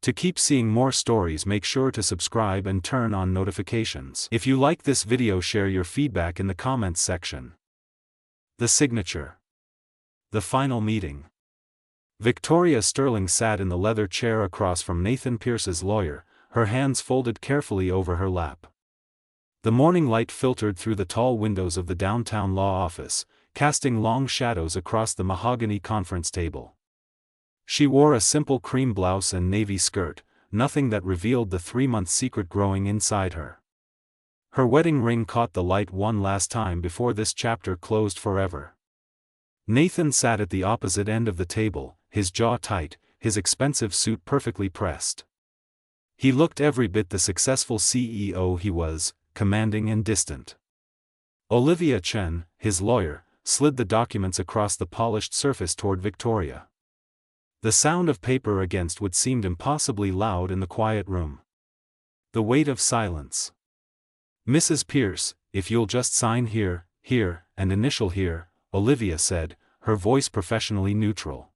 To keep seeing more stories, make sure to subscribe and turn on notifications. If you like this video, share your feedback in the comments section. The signature. The final meeting. Victoria Sterling sat in the leather chair across from Nathan Pierce's lawyer, her hands folded carefully over her lap. The morning light filtered through the tall windows of the downtown law office, casting long shadows across the mahogany conference table. She wore a simple cream blouse and navy skirt, nothing that revealed the 3-month secret growing inside her. Her wedding ring caught the light one last time before this chapter closed forever. Nathan sat at the opposite end of the table, his jaw tight, his expensive suit perfectly pressed. He looked every bit the successful CEO he was, commanding and distant. Olivia Chen, his lawyer, slid the documents across the polished surface toward Victoria. The sound of paper against wood seemed impossibly loud in the quiet room. The weight of silence. "Mrs. Pierce, if you'll just sign here, here, and initial here," Olivia said, her voice professionally neutral.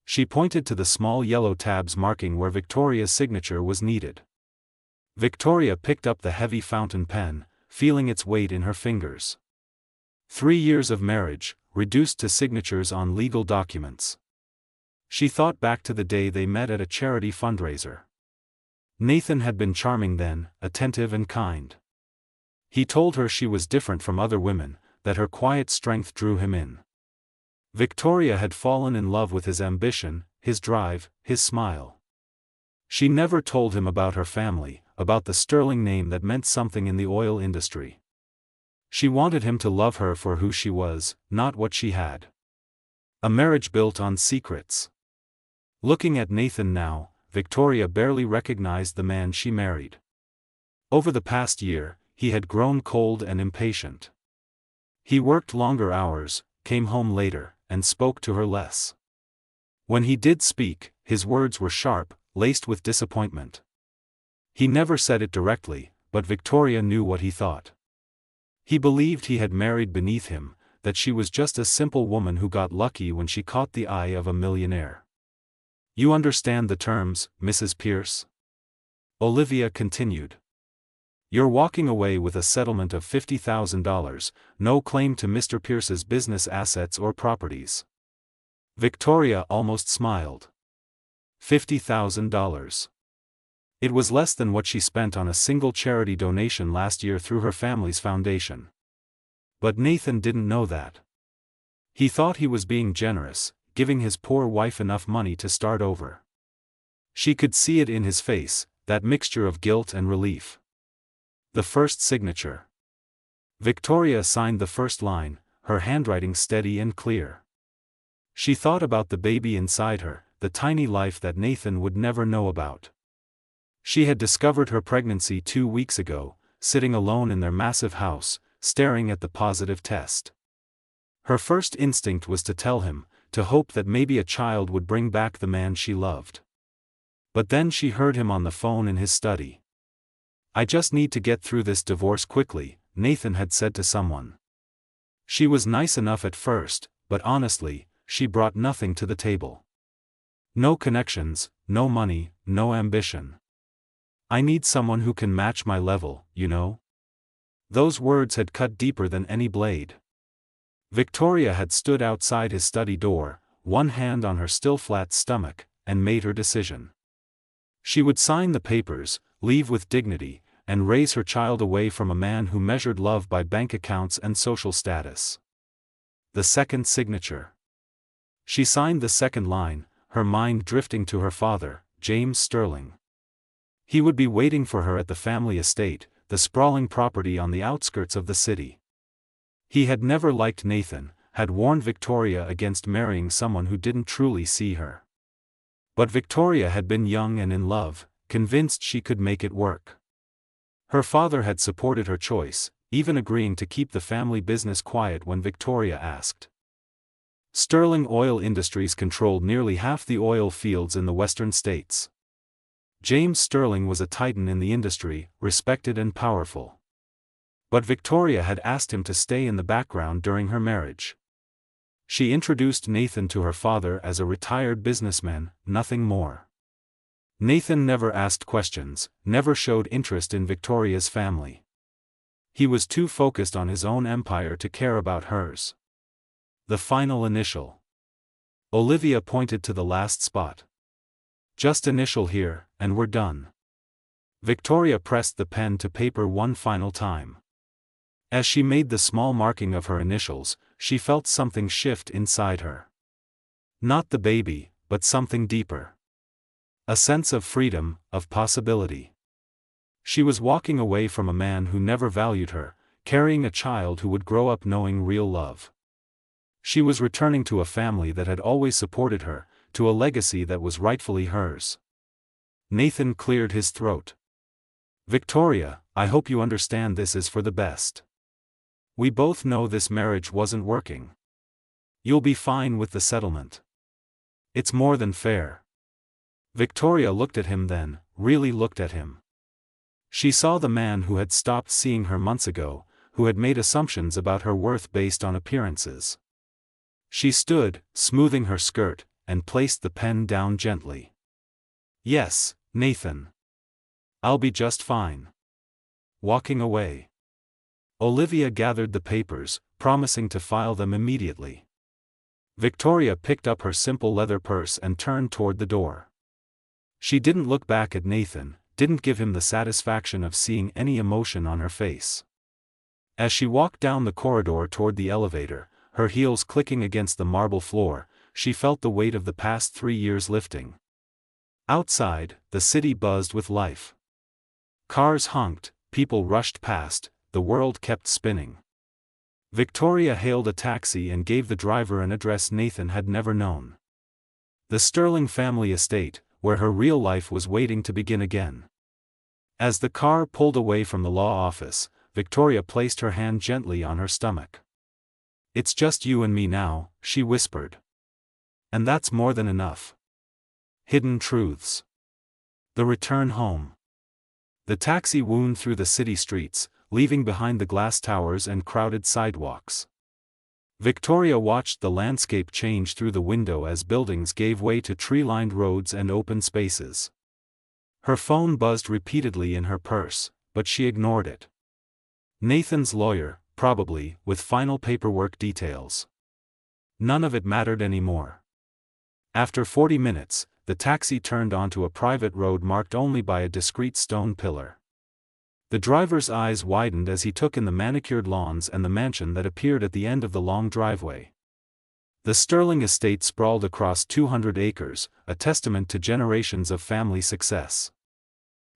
She pointed to the small yellow tabs marking where Victoria's signature was needed. Victoria picked up the heavy fountain pen, feeling its weight in her fingers. 3 years of marriage, reduced to signatures on legal documents. She thought back to the day they met at a charity fundraiser. Nathan had been charming then, attentive and kind. He told her she was different from other women, that her quiet strength drew him in. Victoria had fallen in love with his ambition, his drive, his smile. She never told him about her family, about the sterling name that meant something in the oil industry. She wanted him to love her for who she was, not what she had. A marriage built on secrets. Looking at Nathan now, Victoria barely recognized the man she married. Over the past year, he had grown cold and impatient. He worked longer hours, came home later, and spoke to her less. When he did speak, his words were sharp, laced with disappointment. He never said it directly, but Victoria knew what he thought. He believed he had married beneath him, that she was just a simple woman who got lucky when she caught the eye of a millionaire. "You understand the terms, Mrs. Pierce?" Olivia continued. "You're walking away with a settlement of $50,000, no claim to Mr. Pierce's business assets or properties." Victoria almost smiled. $50,000. It was less than what she spent on a single charity donation last year through her family's foundation. But Nathan didn't know that. He thought he was being generous, giving his poor wife enough money to start over. She could see it in his face, that mixture of guilt and relief. The first signature. Victoria signed the first line, her handwriting steady and clear. She thought about the baby inside her, the tiny life that Nathan would never know about. She had discovered her pregnancy 2 weeks ago, sitting alone in their massive house, staring at the positive test. Her first instinct was to tell him, to hope that maybe a child would bring back the man she loved. But then she heard him on the phone in his study. "I just need to get through this divorce quickly," Nathan had said to someone. She was nice enough at first, but honestly, she brought nothing to the table. No connections, no money, no ambition. "I need someone who can match my level, you know." Those words had cut deeper than any blade. Victoria had stood outside his study door, one hand on her still flat stomach, and made her decision. She would sign the papers, leave with dignity, and raise her child away from a man who measured love by bank accounts and social status. The second signature. She signed the second line, her mind drifting to her father, James Sterling. He would be waiting for her at the family estate, the sprawling property on the outskirts of the city. He had never liked Nathan, had warned Victoria against marrying someone who didn't truly see her. But Victoria had been young and in love, convinced she could make it work. Her father had supported her choice, even agreeing to keep the family business quiet when Victoria asked. Sterling Oil Industries controlled nearly half the oil fields in the western states. James Sterling was a titan in the industry, respected and powerful. But Victoria had asked him to stay in the background during her marriage. She introduced Nathan to her father as a retired businessman, nothing more. Nathan never asked questions, never showed interest in Victoria's family. He was too focused on his own empire to care about hers. The final initial. Olivia pointed to the last spot. Just initial here, and we're done. Victoria pressed the pen to paper one final time. As she made the small marking of her initials, she felt something shift inside her. Not the baby, but something deeper. A sense of freedom, of possibility. She was walking away from a man who never valued her, carrying a child who would grow up knowing real love. She was returning to a family that had always supported her, to a legacy that was rightfully hers. Nathan cleared his throat. Victoria, I hope you understand this is for the best. We both know this marriage wasn't working. You'll be fine with the settlement. It's more than fair. Victoria looked at him then, really looked at him. She saw the man who had stopped seeing her months ago, who had made assumptions about her worth based on appearances. She stood, smoothing her skirt, and placed the pen down gently. Yes, Nathan. I'll be just fine. Walking away. Olivia gathered the papers, promising to file them immediately. Victoria picked up her simple leather purse and turned toward the door. She didn't look back at Nathan, didn't give him the satisfaction of seeing any emotion on her face. As she walked down the corridor toward the elevator, her heels clicking against the marble floor, she felt the weight of the past 3 years lifting. Outside, the city buzzed with life. Cars honked, people rushed past, the world kept spinning. Victoria hailed a taxi and gave the driver an address Nathan had never known. The Sterling family estate, where her real life was waiting to begin again. As the car pulled away from the law office, Victoria placed her hand gently on her stomach. It's just you and me now, she whispered. And that's more than enough. Hidden truths. The return home. The taxi wound through the city streets, leaving behind the glass towers and crowded sidewalks. Victoria watched the landscape change through the window as buildings gave way to tree-lined roads and open spaces. Her phone buzzed repeatedly in her purse, but she ignored it. Nathan's lawyer, probably, with final paperwork details. None of it mattered anymore. After 40 minutes, the taxi turned onto a private road marked only by a discreet stone pillar. The driver's eyes widened as he took in the manicured lawns and the mansion that appeared at the end of the long driveway. The Sterling estate sprawled across 200 acres, a testament to generations of family success.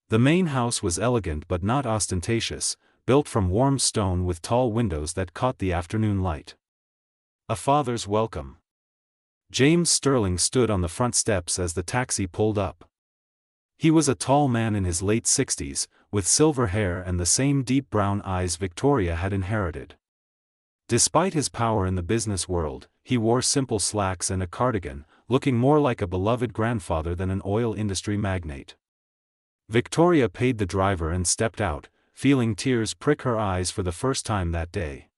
The main house was elegant but not ostentatious, built from warm stone with tall windows that caught the afternoon light. A father's welcome. James Sterling stood on the front steps as the taxi pulled up. He was a tall man in his late 60s, with silver hair and the same deep brown eyes Victoria had inherited. Despite his power in the business world, he wore simple slacks and a cardigan, looking more like a beloved grandfather than an oil industry magnate. Victoria paid the driver and stepped out, feeling tears prick her eyes for the first time that day.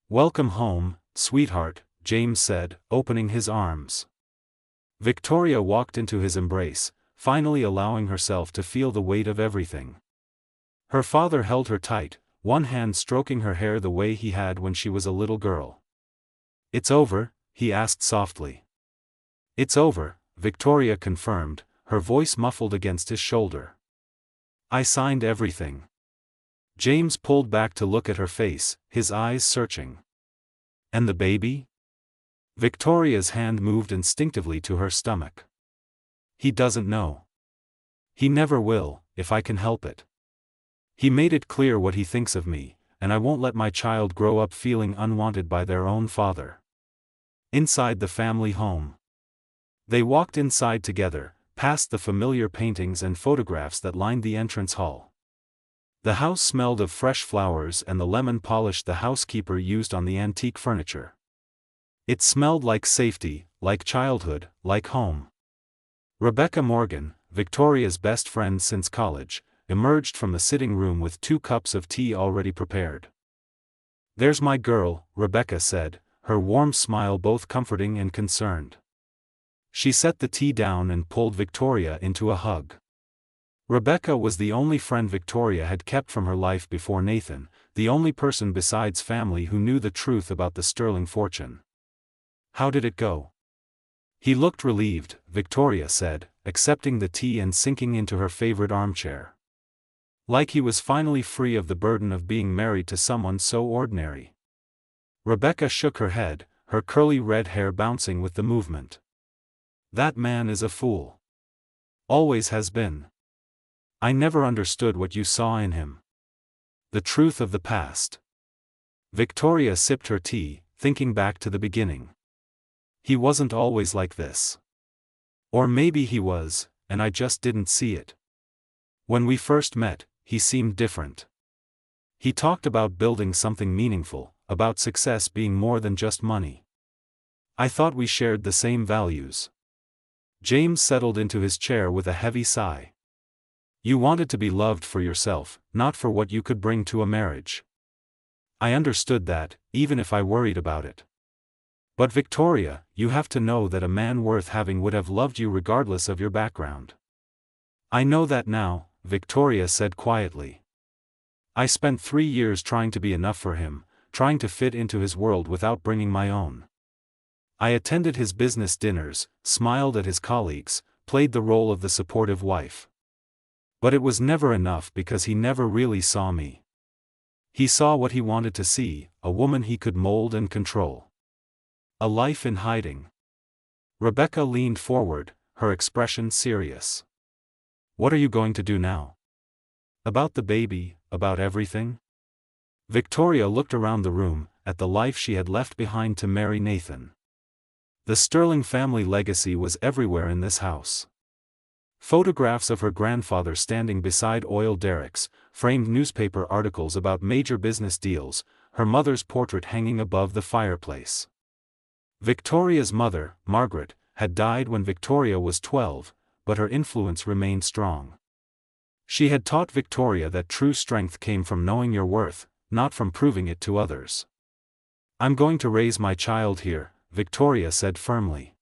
"Welcome home, sweetheart," James said, opening his arms. Victoria walked into his embrace, finally allowing herself to feel the weight of everything. Her father held her tight, one hand stroking her hair the way he had when she was a little girl. "It's over?" he asked softly. "It's over," Victoria confirmed, her voice muffled against his shoulder. "I signed everything." James pulled back to look at her face, his eyes searching. "And the baby?" Victoria's hand moved instinctively to her stomach. "He doesn't know. He never will, if I can help it. He made it clear what he thinks of me, and I won't let my child grow up feeling unwanted by their own father." Inside the family home. They walked inside together, past the familiar paintings and photographs that lined the entrance hall. The house smelled of fresh flowers and the lemon polish the housekeeper used on the antique furniture. It smelled like safety, like childhood, like home. Rebecca Morgan, Victoria's best friend since college, emerged from the sitting room with 2 cups of tea already prepared. "There's my girl," Rebecca said, her warm smile both comforting and concerned. She set the tea down and pulled Victoria into a hug. Rebecca was the only friend Victoria had kept from her life before Nathan, the only person besides family who knew the truth about the sterling fortune. "How did it go?" "He looked relieved," Victoria said, accepting the tea and sinking into her favorite armchair. "Like he was finally free of the burden of being married to someone so ordinary." Rebecca shook her head, her curly red hair bouncing with the movement. "That man is a fool. Always has been. I never understood what you saw in him. The truth of the past." Victoria sipped her tea, thinking back to the beginning. "He wasn't always like this. Or maybe he was, and I just didn't see it. When we first met, he seemed different. He talked about building something meaningful, about success being more than just money. I thought we shared the same values." James settled into his chair with a heavy sigh. "You wanted to be loved for yourself, not for what you could bring to a marriage. I understood that, even if I worried about it. But Victoria, you have to know that a man worth having would have loved you regardless of your background." "I know that now," Victoria said quietly. "I spent 3 years trying to be enough for him, trying to fit into his world without bringing my own. I attended his business dinners, smiled at his colleagues, played the role of the supportive wife. But it was never enough because he never really saw me. He saw what he wanted to see, a woman he could mold and control. A life in hiding." Rebecca leaned forward, her expression serious. "What are you going to do now? About the baby, about everything?" Victoria looked around the room, at the life she had left behind to marry Nathan. The Sterling family legacy was everywhere in this house. Photographs of her grandfather standing beside oil derricks, framed newspaper articles about major business deals, her mother's portrait hanging above the fireplace. Victoria's mother, Margaret, had died when Victoria was 12, but her influence remained strong. She had taught Victoria that true strength came from knowing your worth, not from proving it to others. "I'm going to raise my child here," Victoria said firmly.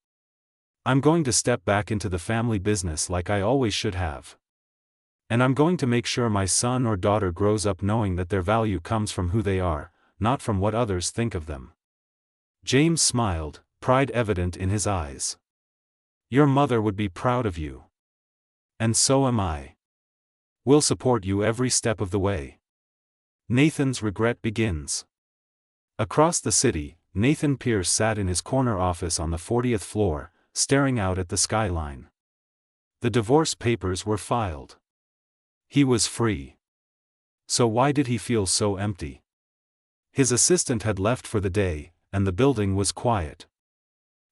"I'm going to step back into the family business like I always should have. And I'm going to make sure my son or daughter grows up knowing that their value comes from who they are, not from what others think of them." James smiled, pride evident in his eyes. "Your mother would be proud of you. And so am I. We'll support you every step of the way." Nathan's regret begins. Across the city, Nathan Pierce sat in his corner office on the 40th floor, staring out at the skyline. The divorce papers were filed. He was free. So why did he feel so empty? His assistant had left for the day, and the building was quiet.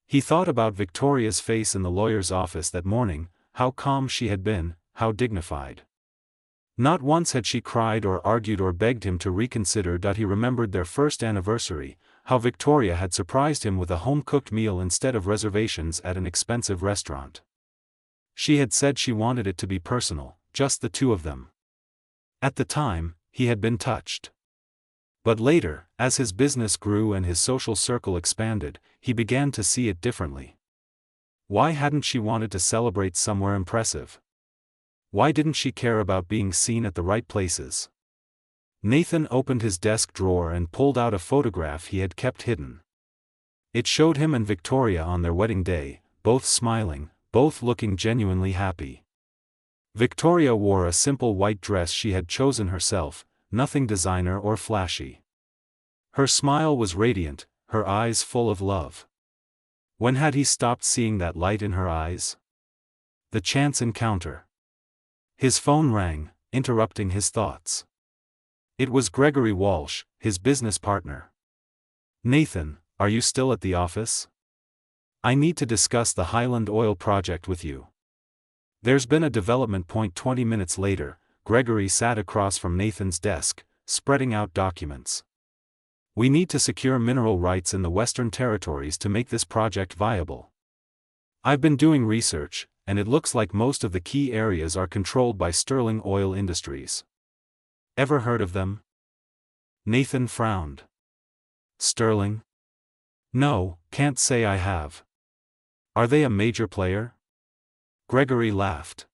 He thought about Victoria's face in the lawyer's office that morning, how calm she had been, how dignified. Not once had she cried or argued or begged him to reconsider. He remembered their first anniversary, how Victoria had surprised him with a home-cooked meal instead of reservations at an expensive restaurant. She had said she wanted it to be personal, just the two of them. At the time, he had been touched. But later, as his business grew and his social circle expanded, he began to see it differently. Why hadn't she wanted to celebrate somewhere impressive? Why didn't she care about being seen at the right places? Nathan opened his desk drawer and pulled out a photograph he had kept hidden. It showed him and Victoria on their wedding day, both smiling, both looking genuinely happy. Victoria wore a simple white dress she had chosen herself, nothing designer or flashy. Her smile was radiant, her eyes full of love. When had he stopped seeing that light in her eyes? The chance encounter. His phone rang, interrupting his thoughts. It was Gregory Walsh, his business partner. "Nathan, are you still at the office? I need to discuss the Highland Oil project with you." There's been a development. 20 minutes later, Gregory sat across from Nathan's desk, spreading out documents. "We need to secure mineral rights in the Western Territories to make this project viable. I've been doing research, and it looks like most of the key areas are controlled by Sterling Oil Industries. Ever heard of them?" Nathan frowned. "Sterling? No, can't say I have. Are they a major player? Gregory laughed.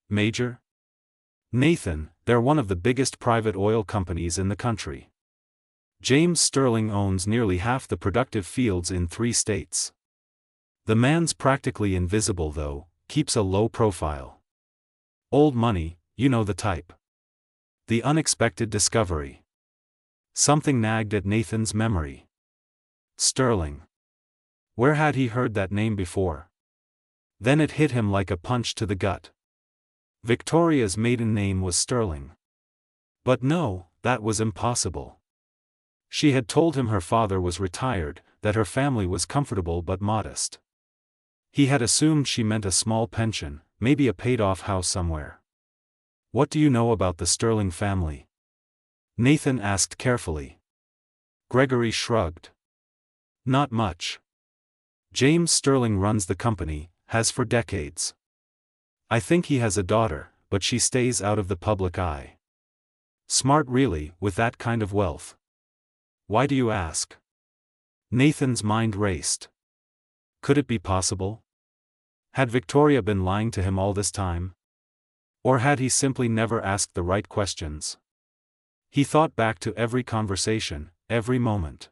Major? Nathan, they're one of the biggest private oil companies in the country. James Sterling owns nearly half the productive fields in 3 states. The man's practically invisible though, keeps a low profile. Old money, you know the type. The unexpected discovery. Something nagged at Nathan's memory. Sterling. Where had he heard that name before? Then it hit him like a punch to the gut. Victoria's maiden name was Sterling. But no, that was impossible. She had told him her father was retired, that her family was comfortable but modest. He had assumed she meant a small pension, maybe a paid-off house somewhere. What do you know about the Sterling family? Nathan asked carefully. Gregory shrugged. Not much. James Sterling runs the company, has for decades. I think he has a daughter, but she stays out of the public eye. Smart really, with that kind of wealth. Why do you ask? Nathan's mind raced. Could it be possible? Had Victoria been lying to him all this time? Or had he simply never asked the right questions? He thought back to every conversation, every moment.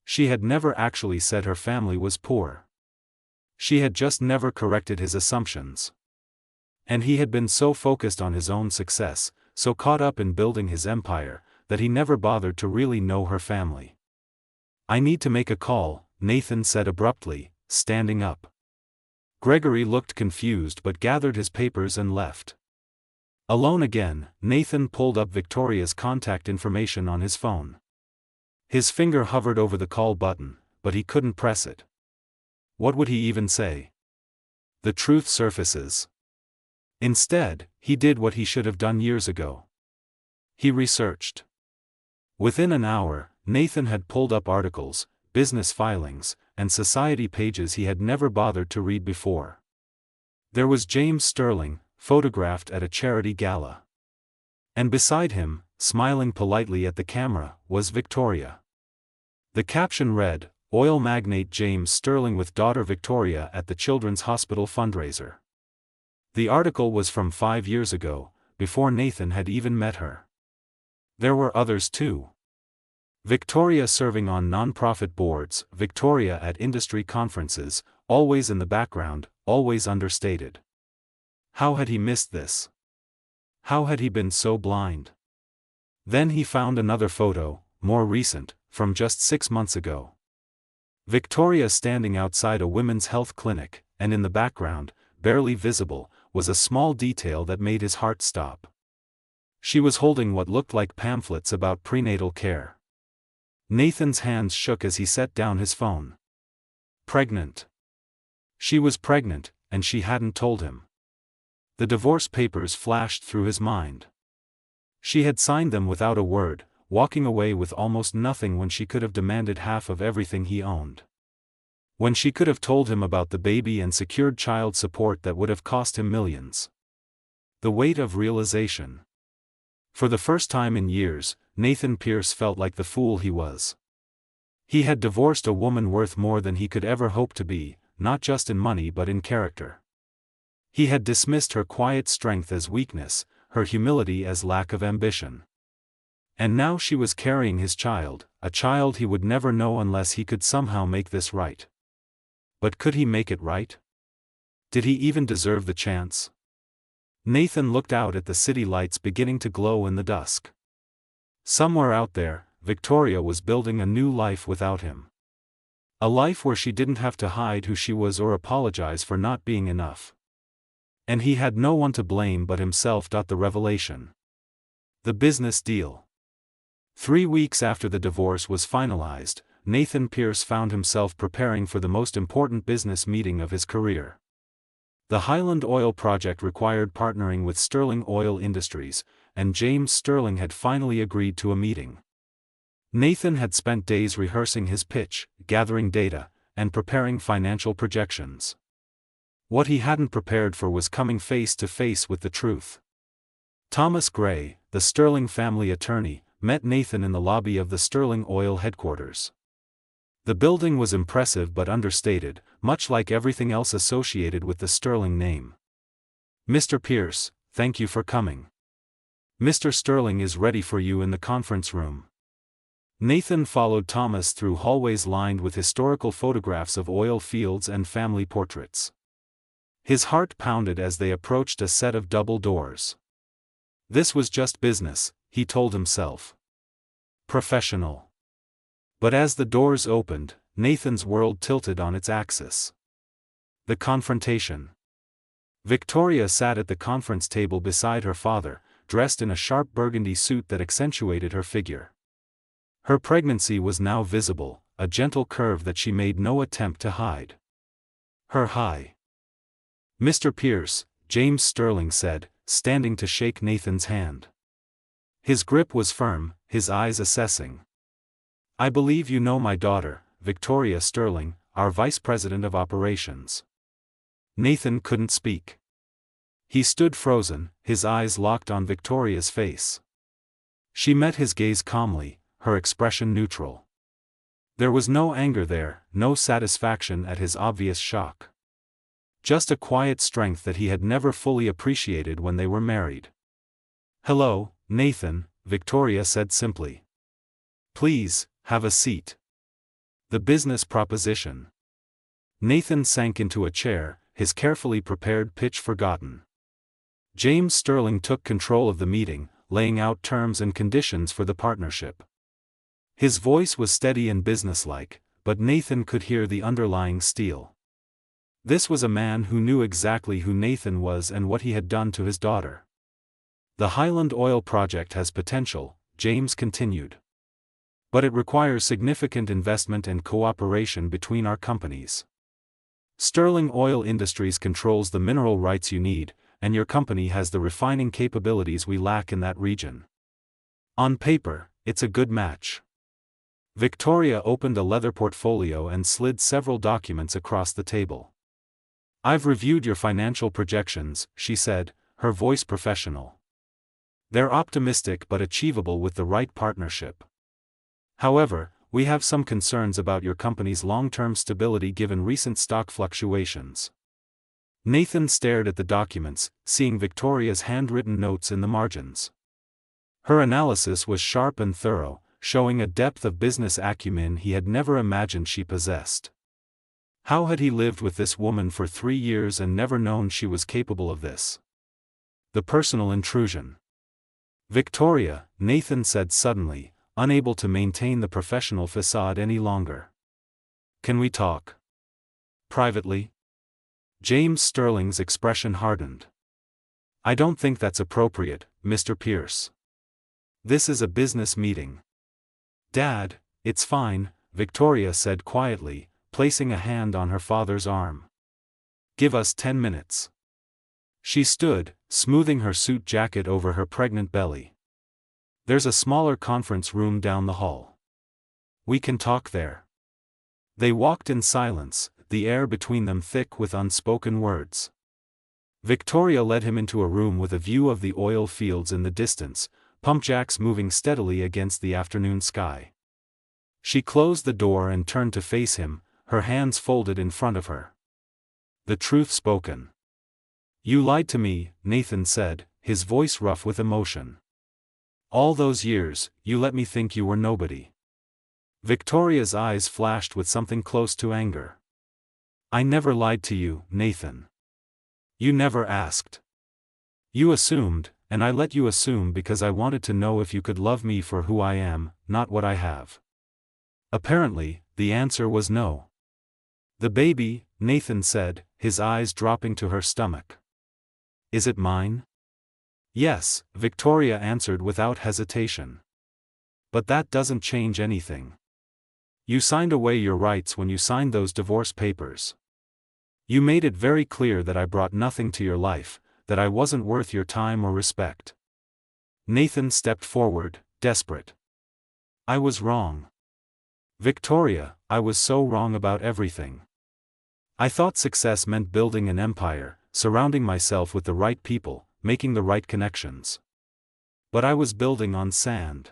She had never actually said her family was poor. She had just never corrected his assumptions. And he had been so focused on his own success, so caught up in building his empire, that he never bothered to really know her family. I need to make a call, Nathan said abruptly, standing up. Gregory looked confused but gathered his papers and left. Alone again, Nathan pulled up Victoria's contact information on his phone. His finger hovered over the call button, but he couldn't press it. What would he even say? The truth surfaces. Instead, he did what he should have done years ago. He researched. Within an hour, Nathan had pulled up articles, business filings, and society pages he had never bothered to read before. There was James Sterling, photographed at a charity gala. And beside him, smiling politely at the camera, was Victoria. The caption read, Oil magnate James Sterling with daughter Victoria at the Children's Hospital fundraiser. The article was from 5 years ago, before Nathan had even met her. There were others too. Victoria serving on non-profit boards, Victoria at industry conferences, always in the background, always understated. How had he missed this? How had he been so blind? Then he found another photo, more recent, from just 6 months ago. Victoria standing outside a women's health clinic, and in the background, barely visible, was a small detail that made his heart stop. She was holding what looked like pamphlets about prenatal care. Nathan's hands shook as he set down his phone. Pregnant. She was pregnant, and she hadn't told him. The divorce papers flashed through his mind. She had signed them without a word, walking away with almost nothing when she could have demanded half of everything he owned. When she could have told him about the baby and secured child support that would have cost him millions. The weight of realization. For the first time in years, Nathan Pierce felt like the fool he was. He had divorced a woman worth more than he could ever hope to be, not just in money but in character. He had dismissed her quiet strength as weakness, her humility as lack of ambition. And now she was carrying his child, a child he would never know unless he could somehow make this right. But could he make it right? Did he even deserve the chance? Nathan looked out at the city lights beginning to glow in the dusk. Somewhere out there, Victoria was building a new life without him. A life where she didn't have to hide who she was or apologize for not being enough. And he had no one to blame but himself. The revelation. The business deal. 3 weeks after the divorce was finalized, Nathan Pierce found himself preparing for the most important business meeting of his career. The Highland Oil project required partnering with Sterling Oil Industries, and James Sterling had finally agreed to a meeting. Nathan had spent days rehearsing his pitch, gathering data, and preparing financial projections. What he hadn't prepared for was coming face to face with the truth. Thomas Gray, the Sterling family attorney, met Nathan in the lobby of the Sterling Oil headquarters. The building was impressive but understated, much like everything else associated with the Sterling name. "Mr. Pierce, thank you for coming. Mr. Sterling is ready for you in the conference room." Nathan followed Thomas through hallways lined with historical photographs of oil fields and family portraits. His heart pounded as they approached a set of double doors. This was just business, he told himself. Professional. But as the doors opened, Nathan's world tilted on its axis. The confrontation. Victoria sat at the conference table beside her father, dressed in a sharp burgundy suit that accentuated her figure. Her pregnancy was now visible, a gentle curve that she made no attempt to hide. Hi. "Mr. Pierce," James Sterling said, standing to shake Nathan's hand. His grip was firm, his eyes assessing. "I believe you know my daughter, Victoria Sterling, our Vice President of Operations." Nathan couldn't speak. He stood frozen, his eyes locked on Victoria's face. She met his gaze calmly, her expression neutral. There was no anger there, no satisfaction at his obvious shock. Just a quiet strength that he had never fully appreciated when they were married. "Hello, Nathan," Victoria said simply. "Please, have a seat." The business proposition. Nathan sank into a chair, his carefully prepared pitch forgotten. James Sterling took control of the meeting, laying out terms and conditions for the partnership. His voice was steady and businesslike, but Nathan could hear the underlying steel. This was a man who knew exactly who Nathan was and what he had done to his daughter. "The Highland Oil project has potential," James continued. "But it requires significant investment and cooperation between our companies. Sterling Oil Industries controls the mineral rights you need, and your company has the refining capabilities we lack in that region. On paper, it's a good match." Victoria opened a leather portfolio and slid several documents across the table. "I've reviewed your financial projections," she said, her voice professional. "They're optimistic but achievable with the right partnership. However, we have some concerns about your company's long-term stability given recent stock fluctuations." Nathan stared at the documents, seeing Victoria's handwritten notes in the margins. Her analysis was sharp and thorough, showing a depth of business acumen he had never imagined she possessed. How had he lived with this woman for 3 years and never known she was capable of this? The personal intrusion. "Victoria," Nathan said suddenly, unable to maintain the professional facade any longer. "Can we talk privately?" James Sterling's expression hardened. "I don't think that's appropriate, Mr. Pierce. This is a business meeting." "Dad, it's fine," Victoria said quietly, placing a hand on her father's arm. "Give us 10 minutes. She stood, smoothing her suit jacket over her pregnant belly. "There's a smaller conference room down the hall. We can talk there." They walked in silence, the air between them thick with unspoken words. Victoria led him into a room with a view of the oil fields in the distance, pump jacks moving steadily against the afternoon sky. She closed the door and turned to face him, her hands folded in front of her. The truth spoken. "You lied to me," Nathan said, his voice rough with emotion. "All those years, you let me think you were nobody." Victoria's eyes flashed with something close to anger. "I never lied to you, Nathan. You never asked. You assumed, and I let you assume because I wanted to know if you could love me for who I am, not what I have." Apparently, the answer was no. "The baby," Nathan said, his eyes dropping to her stomach. "Is it mine?" "Yes," Victoria answered without hesitation. "But that doesn't change anything. You signed away your rights when you signed those divorce papers. You made it very clear that I brought nothing to your life, that I wasn't worth your time or respect." Nathan stepped forward, desperate. "I was wrong. Victoria, I was so wrong about everything. I thought success meant building an empire, surrounding myself with the right people, making the right connections. But I was building on sand.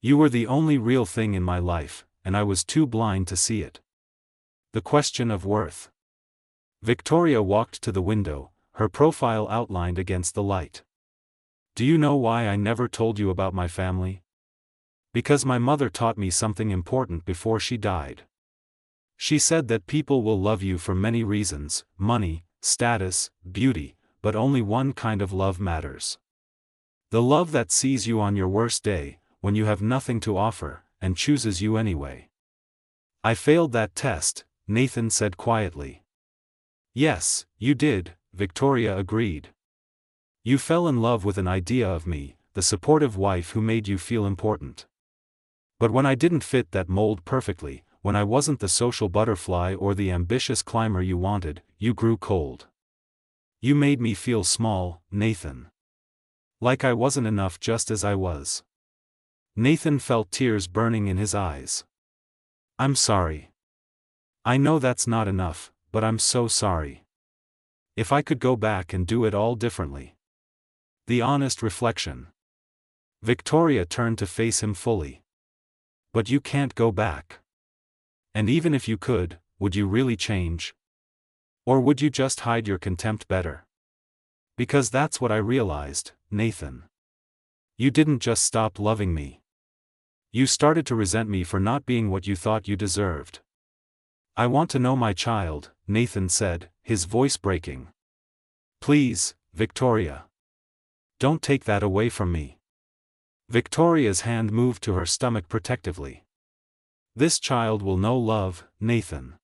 You were the only real thing in my life, and I was too blind to see it. The question of worth. Victoria walked to the window, her profile outlined against the light. Do you know why I never told you about my family? Because my mother taught me something important before she died. She said that people will love you for many reasons: money, status, beauty, but only one kind of love matters. The love that sees you on your worst day, when you have nothing to offer, and chooses you anyway. I failed that test, Nathan said quietly. Yes, you did, Victoria agreed. You fell in love with an idea of me, the supportive wife who made you feel important. But when I didn't fit that mold perfectly, when I wasn't the social butterfly or the ambitious climber you wanted, you grew cold. You made me feel small, Nathan. Like I wasn't enough just as I was. Nathan felt tears burning in his eyes. I'm sorry. I know that's not enough, but I'm so sorry. If I could go back and do it all differently. The honest reflection. Victoria turned to face him fully. But you can't go back. And even if you could, would you really change? Or would you just hide your contempt better? Because that's what I realized, Nathan. You didn't just stop loving me. You started to resent me for not being what you thought you deserved. I want to know my child, Nathan said, his voice breaking. Please, Victoria. Don't take that away from me. Victoria's hand moved to her stomach protectively. This child will know love, Nathan.